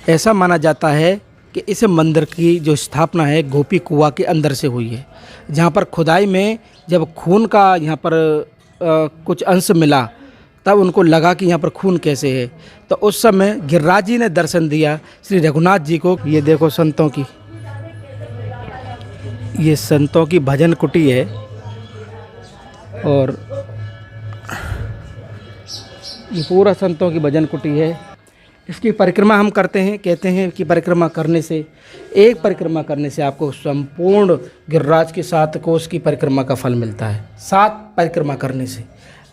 ऐसा माना जाता है कि इस मंदिर की जो स्थापना है गोपी कुआं के अंदर से हुई है, जहाँ पर खुदाई में जब खून का यहाँ पर कुछ अंश मिला तब उनको लगा कि यहाँ पर खून कैसे है, तो उस समय गिरिराज जी ने दर्शन दिया श्री रघुनाथ जी को। ये देखो संतों की, ये संतों की भजन कुटी है और ये पूरा संतों की भजन कुटी है। इसकी परिक्रमा हम करते हैं। कहते हैं कि परिक्रमा करने से, एक परिक्रमा करने से आपको संपूर्ण गिरिराज के 7 कोस की परिक्रमा का फल मिलता है, 7 परिक्रमा करने से।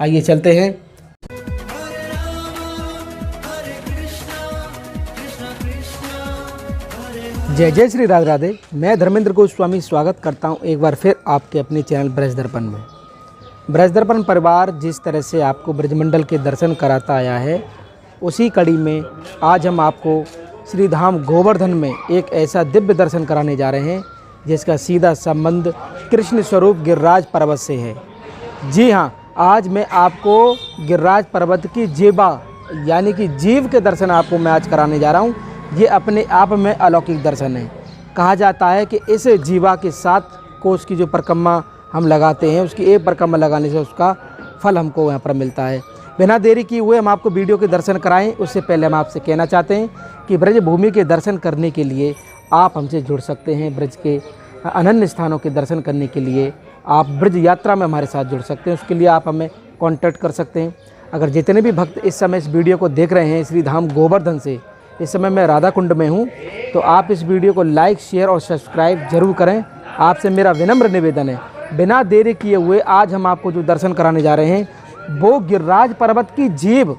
आइए चलते हैं। जय जय श्री राधे राधे। मैं धर्मेंद्र गोस्वामी स्वागत करता हूं एक बार फिर आपके अपने चैनल ब्रज दर्पण में। ब्रज दर्पण परिवार जिस तरह से आपको ब्रजमंडल के दर्शन कराता आया है, उसी कड़ी में आज हम आपको श्री धाम गोवर्धन में एक ऐसा दिव्य दर्शन कराने जा रहे हैं जिसका सीधा संबंध कृष्ण स्वरूप गिरिराज पर्वत से है। जी हाँ, आज मैं आपको गिरिराज पर्वत की जीवा यानी कि जीव के दर्शन आपको मैं आज कराने जा रहा हूँ। ये अपने आप में अलौकिक दर्शन है। कहा जाता है कि इस जीवा के 7 कोस की जो परिक्रमा हम लगाते हैं, उसकी एक परिक्रमा लगाने से उसका फल हमको यहाँ पर मिलता है। बिना देरी किए हुए हम आपको वीडियो के दर्शन कराएं, उससे पहले हम आपसे कहना चाहते हैं कि ब्रज भूमि के दर्शन करने के लिए आप हमसे जुड़ सकते हैं। ब्रज के अनन्य स्थानों के दर्शन करने के लिए आप ब्रज यात्रा में हमारे साथ जुड़ सकते हैं। उसके लिए आप हमें कॉन्टैक्ट कर सकते हैं। अगर जितने भी भक्त इस समय इस वीडियो को देख रहे हैं श्री धाम गोवर्धन से, इस समय मैं राधा कुंड में हूँ, तो आप इस वीडियो को लाइक, शेयर और सब्सक्राइब जरूर करें। आपसे मेरा विनम्र निवेदन है। बिना देरी किए हुए आज हम आपको जो दर्शन कराने जा रहे हैं वो गिरिराज पर्वत की जीव।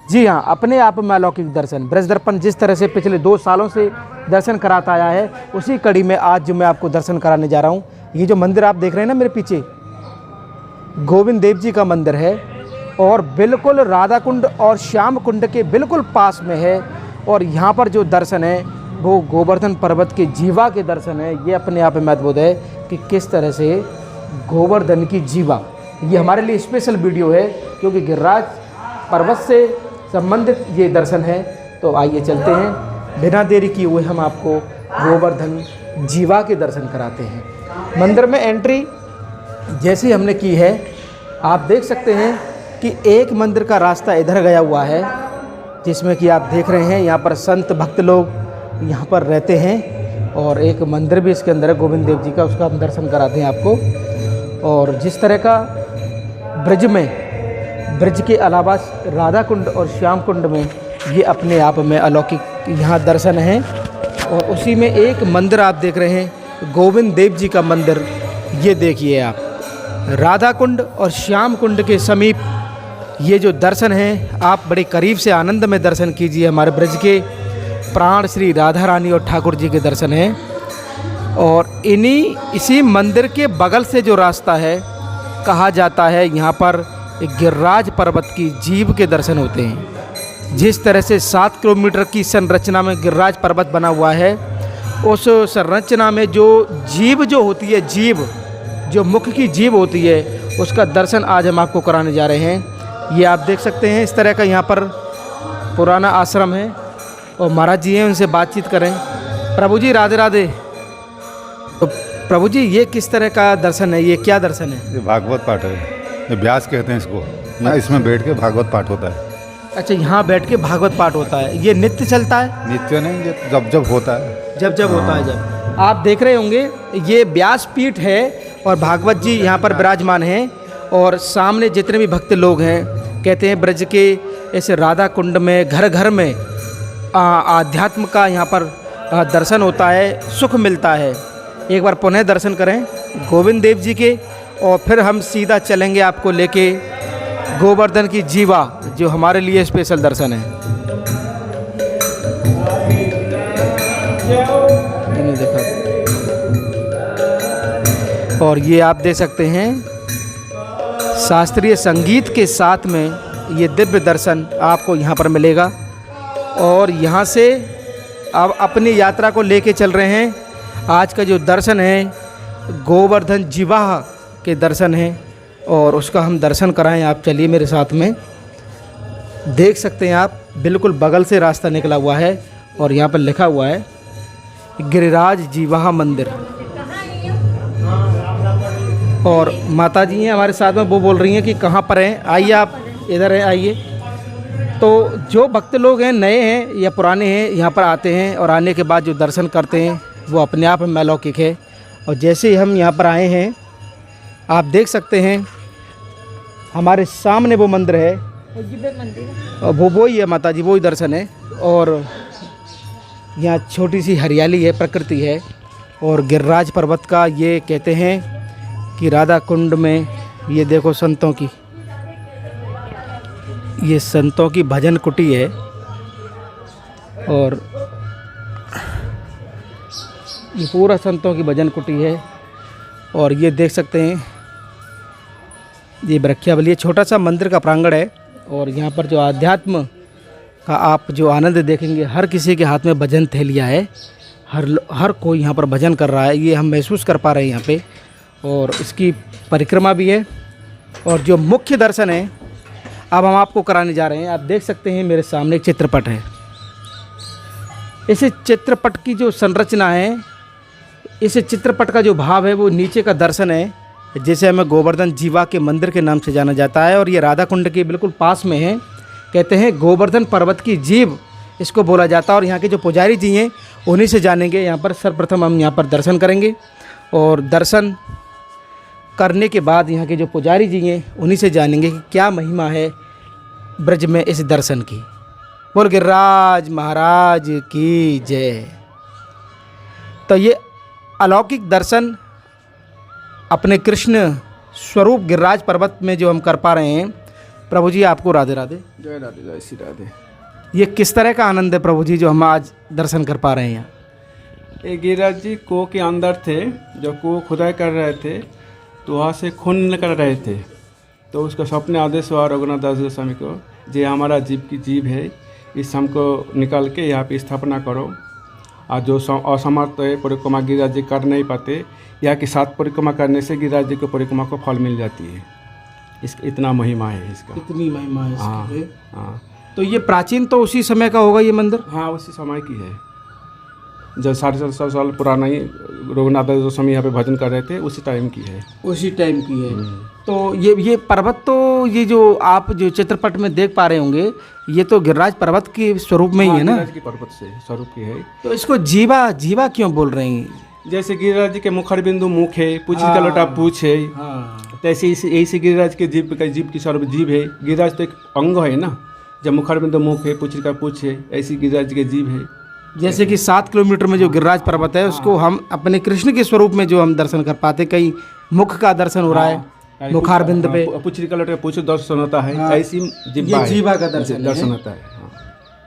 जी हाँ, अपने आप में अलौकिक दर्शन। ब्रज दर्पण जिस तरह से पिछले 2 सालों से दर्शन कराता आया है, उसी कड़ी में आज जो मैं आपको दर्शन कराने जा रहा हूँ। ये जो मंदिर आप देख रहे हैं ना मेरे पीछे, गोविंद देव जी का मंदिर है और बिल्कुल राधा कुंड और श्याम कुंड के बिल्कुल पास में है। और यहाँ पर जो दर्शन है वो गोवर्धन पर्वत के जीवा के दर्शन है। ये अपने आप में अद्भुत है कि किस तरह से गोवर्धन की जीवा, ये हमारे लिए स्पेशल वीडियो है क्योंकि गिरिराज पर्वत से संबंधित ये दर्शन है। तो आइए चलते हैं, बिना देरी किए हुए हम आपको गोवर्धन जीवा के दर्शन कराते हैं। मंदिर में एंट्री जैसी हमने की है, आप देख सकते हैं कि एक मंदिर का रास्ता इधर गया हुआ है जिसमें कि आप देख रहे हैं यहाँ पर संत भक्त लोग यहाँ पर रहते हैं और एक मंदिर भी इसके अंदर है गोविंद देव जी का, उसका हम दर्शन कराते हैं आपको। और जिस तरह का ब्रज में, ब्रज के अलावा राधा कुंड और श्याम कुंड में ये अपने आप में अलौकिक यहाँ दर्शन है। और उसी में एक मंदिर आप देख रहे हैं गोविंद देव जी का मंदिर। ये देखिए आप, राधा कुंड और श्याम कुंड के समीप ये जो दर्शन है आप बड़े करीब से आनंद में दर्शन कीजिए। हमारे ब्रज के प्राण श्री राधा रानी और ठाकुर जी के दर्शन हैं। और इसी मंदिर के बगल से जो रास्ता है, कहा जाता है यहाँ पर गिरिराज पर्वत की जीव के दर्शन होते हैं। जिस तरह से 7 किलोमीटर की संरचना में गिरिराज पर्वत बना हुआ है, उस संरचना में जो जीव जो होती है, जीव जो मुख की जीव होती है, उसका दर्शन आज हम आपको कराने जा रहे हैं। ये आप देख सकते हैं, इस तरह का यहाँ पर पुराना आश्रम है और महाराज जी हैं, उनसे बातचीत करें। प्रभु जी राधे राधे। तो प्रभु जी ये किस तरह का दर्शन है, ये क्या दर्शन है? ये भागवत पाठ है, ये व्यास कहते हैं इसको। यहाँ इसमें बैठ के भागवत पाठ होता है। अच्छा, यहाँ बैठ के भागवत पाठ होता है। ये नित्य चलता है? नित्य नहीं, ये जब जब होता है। जब जब होता है। जब आप देख रहे होंगे ये व्यास पीठ है और भागवत जी यहाँ पर विराजमान हैं। और सामने जितने भी भक्त लोग हैं, कहते हैं ब्रज के ऐसे राधा कुंड में घर घर में आध्यात्म का यहाँ पर दर्शन होता है, सुख मिलता है। एक बार पुनः दर्शन करें गोविंद देव जी के और फिर हम सीधा चलेंगे आपको लेके गोवर्धन की जीवा, जो हमारे लिए स्पेशल दर्शन है। देखा और ये आप देख सकते हैं शास्त्रीय संगीत के साथ में ये दिव्य दर्शन आपको यहाँ पर मिलेगा। और यहाँ से अब अपनी यात्रा को लेके चल रहे हैं। आज का जो दर्शन है गोवर्धन जीवा के दर्शन है और उसका हम दर्शन कराएं। आप चलिए मेरे साथ में। देख सकते हैं आप, बिल्कुल बगल से रास्ता निकला हुआ है और यहाँ पर लिखा हुआ है गिरिराज जीवा मंदिर। और माता जी हैं हमारे साथ में, वो बोल रही हैं कि कहाँ पर हैं, आइए आप इधर हैं, आइए। तो जो भक्त लोग हैं, नए हैं या पुराने हैं, यहाँ पर आते हैं और आने के बाद जो दर्शन करते हैं वो अपने आप में अलौकिक है। और जैसे ही हम यहाँ पर आए हैं, आप देख सकते हैं हमारे सामने वो मंदिर है, और वो ही है माता जी, वो ही दर्शन है। और यहाँ छोटी सी हरियाली है, प्रकृति है। और गिरिराज पर्वत का ये कहते हैं कि राधा कुंड में ये देखो संतों की, ये संतों की भजन कुटी है। और ये पूरा संतों की भजन कुटी है। और ये देख सकते हैं ये वृक्षावली, छोटा सा मंदिर का प्रांगण है। और यहाँ पर जो आध्यात्म का आप जो आनंद देखेंगे, हर किसी के हाथ में भजन थैलियाँ है, हर कोई यहाँ पर भजन कर रहा है, ये हम महसूस कर पा रहे हैं यहाँ पे। और इसकी परिक्रमा भी है। और जो मुख्य दर्शन है अब हम आपको कराने जा रहे हैं। आप देख सकते हैं मेरे सामने एक चित्रपट है। इस चित्रपट की जो संरचना है, इस चित्रपट का जो भाव है, वो नीचे का दर्शन है, जिसे हमें गोवर्धन जीवा के मंदिर के नाम से जाना जाता है। और ये राधा कुंड के बिल्कुल पास में है। कहते हैं गोवर्धन पर्वत की जीव इसको बोला जाता है। और यहाँ के जो पुजारी जी हैं उन्हीं से जानेंगे। यहाँ पर सर्वप्रथम हम यहाँ पर दर्शन करेंगे, और दर्शन करने के बाद यहाँ के जो पुजारी जी हैं उन्हीं से जानेंगे कि क्या महिमा है ब्रज में इस दर्शन की। बोल गिरिराज महाराज की जय। तो ये अलौकिक दर्शन अपने कृष्ण स्वरूप गिरिराज पर्वत में जो हम कर पा रहे हैं। प्रभु जी आपको राधे राधे। जय राधे, जय श्री राधे। ये किस तरह का आनंद है प्रभु जी जो हम आज दर्शन कर पा रहे हैं यहाँ? ये गिरिराज जी कुओं के अंदर थे, जो कुओं खुदाई कर रहे थे, तो वहाँ से खून निकल रहे थे। तो उसका स्वप्न आदेश हुआ रघुनाथ दास गोस्वामी को, जे हमारा जीव की जीव है, इस हमको निकाल के यहाँ पे स्थापना करो। और जो असमर्थ है परिक्रमा गिरिराज जी कर नहीं पाते, यहाँ की 7 परिक्रमा करने से गिरिराज जी को परिक्रमा को फल मिल जाती है। इसका इतना महिमा है इसका। इतनी महिमा है इसकी। हाँ। तो ये प्राचीन तो उसी समय का होगा ये मंदिर? हाँ, उसी समय की है। जब 750 साल पुराना ही रघुनाथ दास गोस्वामी यहाँ पे भजन कर रहे थे, उसी टाइम की है। उसी टाइम की है। तो ये पर्वत, तो ये जो आप जो चित्रपट में देख पा रहे होंगे, ये तो गिरिराज पर्वत के स्वरूप में ही है ना? गिरिराज की पर्वत से स्वरूप की है। तो इसको जीवा जीवा क्यों बोल रहे हैं? जैसे गिरिराज जी के मुखर बिंदु मुख है, पूछी का लोटा पूछ है, तैसे ऐसे गिरिराज के जीव की स्वरूप जीव है। गिरिराज तो एक अंग है ना, जब मुखर बिंदु मुख है, पूछी का पूछ है, ऐसी गिरिराज के जीव है। जैसे कि 7 किलोमीटर में जो गिरिराज पर्वत है, उसको हम अपने कृष्ण के स्वरूप में जो हम दर्शन कर पाते, कहीं मुख का दर्शन हो रहा है, मुखार बिंद पे पुछरी का लोटे पूछ दर्शन होता है, ऐसी जीवा का दर्शन होता है।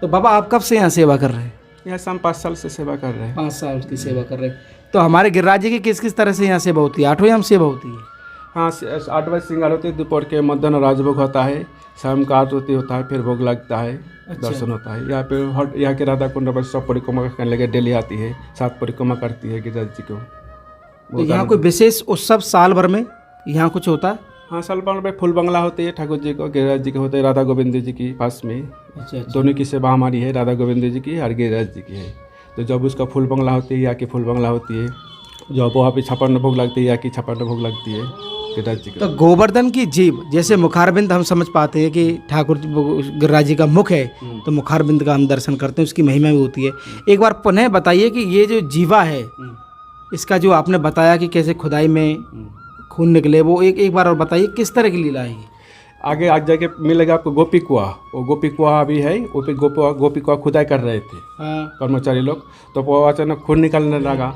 तो बाबा आप कब से यहाँ सेवा कर रहे हैं? यहाँ से हम 5 साल से सेवा कर रहे हैं। 5 साल की सेवा कर रहे हैं। तो हमारे गिरिराज जी की किस किस तरह से यहाँ सेवा होती है? 8 बजे हम सेवा होती है। हाँ, 8 बजे श्रृंगार होती है, दोपहर के मध्याह्न राजभोग होता है, शाम का आरती होता है, फिर भोग लगता है, दर्शन होता है। यहाँ पे यहाँ के राधा कुंड पर सब परिक्रमा करने लगे, डेली आती है, 7 परिक्रमा करती है गिरिराज जी को। तो यहाँ कोई विशेष उत्सव साल भर में यहाँ कुछ होता है? हाँ, साल भर में फूल बंगला होती है, ठाकुर जी को, गिरिराज जी के होते हैं, राधा गोविंद जी की पास में। अच्छा। दोनों की सेवा हमारी है, राधा गोविंद जी की और गिरिराज जी की है। तो जब उसका फूल बंगला होती है, यहाँ की फूल बंगला होती है, जब वहाँ पे 56 भोग लगती है, यहाँ की 56 भोग लगती है गिरिराज जी की। तो गोवर्धन की जीव, जैसे मुखारबिंद हम समझ पाते हैं कि ठाकुर गिरिराज जी का मुख है, तो मुखारबिंद का हम दर्शन करते हैं, उसकी महिमा भी होती है। एक बार पुनः बताइए कि ये जो जीवा है, इसका जो आपने बताया कि कैसे खुदाई में खून निकले, वो एक बार और बताइए किस तरह की लीला है? आगे आज जाके मिलेगा आपको गोपी कुआ। वो गोपी कुआ भी है, वो पे गोपी कुआ खुदाई कर रहे थे कर्मचारी लोग। तो वो अचानक खून निकलने लगा,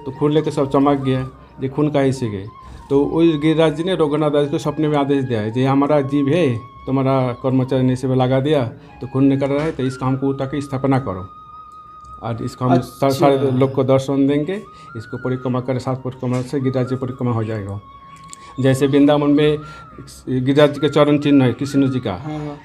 तो खून लेके सब चमक गया, ये खून कहीं से गए। तो उस गिरिराज जी ने रघुनाथ दास को सपने में आदेश दिया है, ये हमारा जीव है, तुम्हारा कर्मचारी ने सेवा लगा दिया, तो खून निकल रहा है, तो इसका हमको उठा के स्थापना करो, और इसको हम सारे लोग को दर्शन देंगे। इसको परिक्रमा करें, 7 परिक्रमा से गिरिराज जी परिक्रमा हो जाएगा। जैसे वृंदावन में गिरिराज जी के चरण चिन्ह है कृष्ण जी का,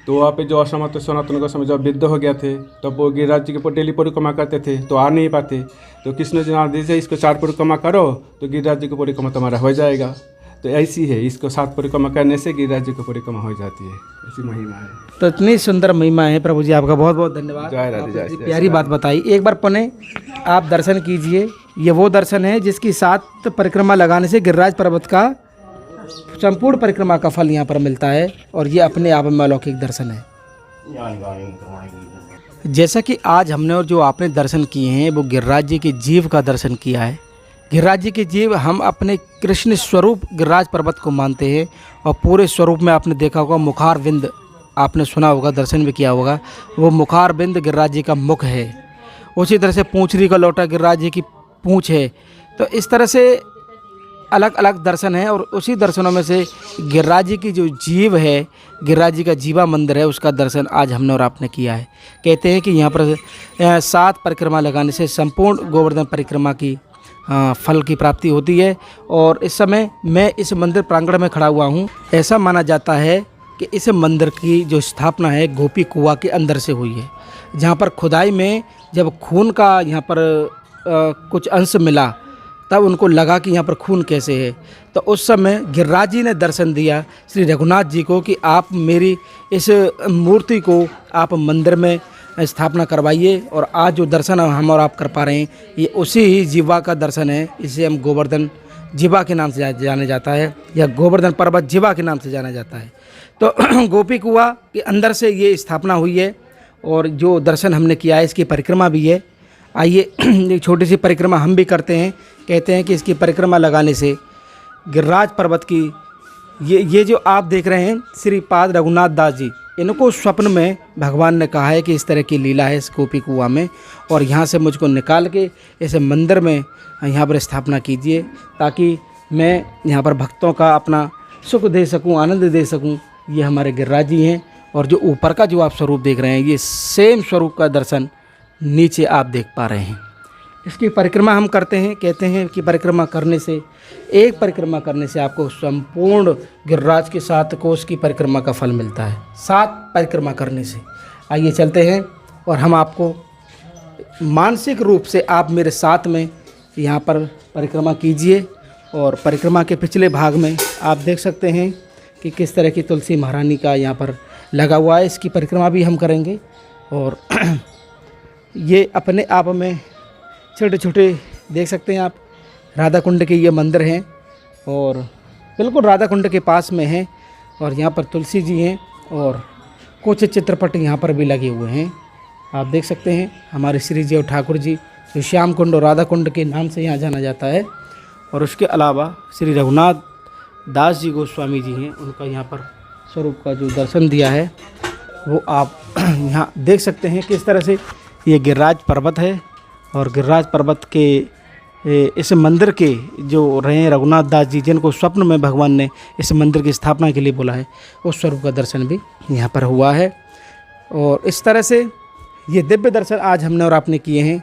तो वहाँ पे जो असमर्थ सनातन गोस्वामी जब वृद्ध हो गया थे, तब वो गिरिराज जी के डेली परिक्रमा करते थे, तो आ नहीं पाते। तो कृष्ण जी ने आदेश दिया, इसको 4 परिक्रमा करो, तो गिरिराज जी की परिक्रमा तुम्हारा हो जाएगा। तो ऐसी है, इसको 7 परिक्रमा करने से गिरिराज जी की परिक्रमा हो जाती है, ऐसी महिमा है। तो इतनी सुंदर महिमा है प्रभु जी, आपका बहुत बहुत धन्यवाद। जय राधे, जय आपने श्री प्यारी बात बताई। एक बार पुनः आप दर्शन कीजिए। ये वो दर्शन है जिसकी 7 परिक्रमा लगाने से गिरिराज पर्वत का संपूर्ण परिक्रमा का फल यहाँ पर मिलता है, और ये अपने आप में अलौकिक दर्शन है। जैसा कि आज हमने और जो आपने दर्शन किए हैं वो गिरिराज जी के जीव का दर्शन किया है। गिरिराज जी के जीव हम अपने कृष्ण स्वरूप गिरिराज पर्वत को मानते हैं, और पूरे स्वरूप में आपने देखा होगा मुखार बिंद, आपने सुना होगा, दर्शन भी किया होगा, वो मुखार बिंद गिरिराज जी का मुख है। उसी तरह से पूंछरी का लोटा गिरिराज जी की पूंछ है। तो इस तरह से अलग अलग दर्शन है, और उसी दर्शनों में से गिरिराज जी की जो जीव है, गिरिराज जी का जीवा मंदिर है, उसका दर्शन आज हमने और आपने किया है। कहते हैं कि यहाँ पर 7 परिक्रमा लगाने से संपूर्ण गोवर्धन परिक्रमा की फल की प्राप्ति होती है। और इस समय मैं इस मंदिर प्रांगण में खड़ा हुआ हूँ। ऐसा माना जाता है कि इस मंदिर की जो स्थापना है गोपी कुआं के अंदर से हुई है, जहाँ पर खुदाई में जब खून का यहाँ पर कुछ अंश मिला, तब उनको लगा कि यहाँ पर खून कैसे है। तो उस समय गिरिराज जी ने दर्शन दिया श्री रघुनाथ जी को कि आप मेरी इस मूर्ति को आप मंदिर में स्थापना करवाइए। और आज जो दर्शन हम और आप कर पा रहे हैं, ये उसी ही जीवा का दर्शन है। इसे हम गोवर्धन जीवा के नाम से जाना जाता है, या गोवर्धन पर्वत जीवा के नाम से जाना जाता है। तो गोपी कुआं के अंदर से ये स्थापना हुई है, और जो दर्शन हमने किया है इसकी परिक्रमा भी है। आइए एक छोटी सी परिक्रमा हम भी करते हैं। कहते हैं कि इसकी परिक्रमा लगाने से गिरिराज पर्वत की ये जो आप देख रहे हैं श्रीपाद रघुनाथ दास जी, इनको स्वप्न में भगवान ने कहा है कि इस तरह की लीला है इस गोपी कुआं में, और यहाँ से मुझको निकाल के इस मंदिर में यहाँ पर स्थापना कीजिए, ताकि मैं यहाँ पर भक्तों का अपना सुख दे सकूँ, आनंद दे सकूँ। ये हमारे गिरिराज जी हैं, और जो ऊपर का जो आप स्वरूप देख रहे हैं, ये सेम स्वरूप का दर्शन नीचे आप देख पा रहे हैं। इसकी परिक्रमा हम करते हैं। कहते हैं कि परिक्रमा करने से, एक परिक्रमा करने से आपको संपूर्ण गिरिराज के 7 कोस की परिक्रमा का फल मिलता है, 7 परिक्रमा करने से। आइए चलते हैं, और हम आपको मानसिक रूप से आप मेरे साथ में यहाँ पर परिक्रमा कीजिए। और परिक्रमा के पिछले भाग में आप देख सकते हैं कि किस तरह की तुलसी महारानी का यहाँ पर लगा हुआ है। इसकी परिक्रमा भी हम करेंगे। और ये अपने आप में छोटे छोटे देख सकते हैं आप, राधा कुंड के ये मंदिर हैं, और बिल्कुल राधा कुंड के पास में हैं। और यहाँ पर तुलसी जी हैं, और कुछ चित्रपट यहाँ पर भी लगे हुए हैं। आप देख सकते हैं हमारे श्री जी और ठाकुर जी, जो श्याम कुंड और राधा कुंड के नाम से यहाँ जाना जाता है। और उसके अलावा श्री रघुनाथ दास जी गोस्वामी जी हैं, उनका यहाँ पर स्वरूप का जो दर्शन दिया है वो आप यहाँ देख सकते हैं। किस तरह से ये गिरिराज पर्वत है, और गिरिराज पर्वत के इस मंदिर के जो रहे रघुनाथ दास जी, जिनको स्वप्न में भगवान ने इस मंदिर की स्थापना के लिए बोला है, उस स्वरूप का दर्शन भी यहाँ पर हुआ है। और इस तरह से ये दिव्य दर्शन आज हमने और आपने किए हैं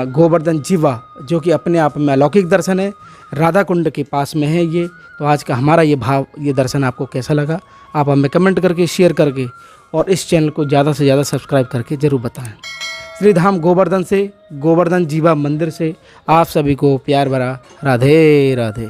गोवर्धन जीवा, जो कि अपने आप में अलौकिक दर्शन है, राधा कुंड के पास में है ये। तो आज का हमारा ये भाव, ये दर्शन आपको कैसा लगा, आप हमें कमेंट करके, शेयर करके, और इस चैनल को ज़्यादा से ज़्यादा सब्सक्राइब करके ज़रूर बताएं। श्रीधाम गोवर्धन से, गोवर्धन जीवा मंदिर से आप सभी को प्यार भरा राधे राधे।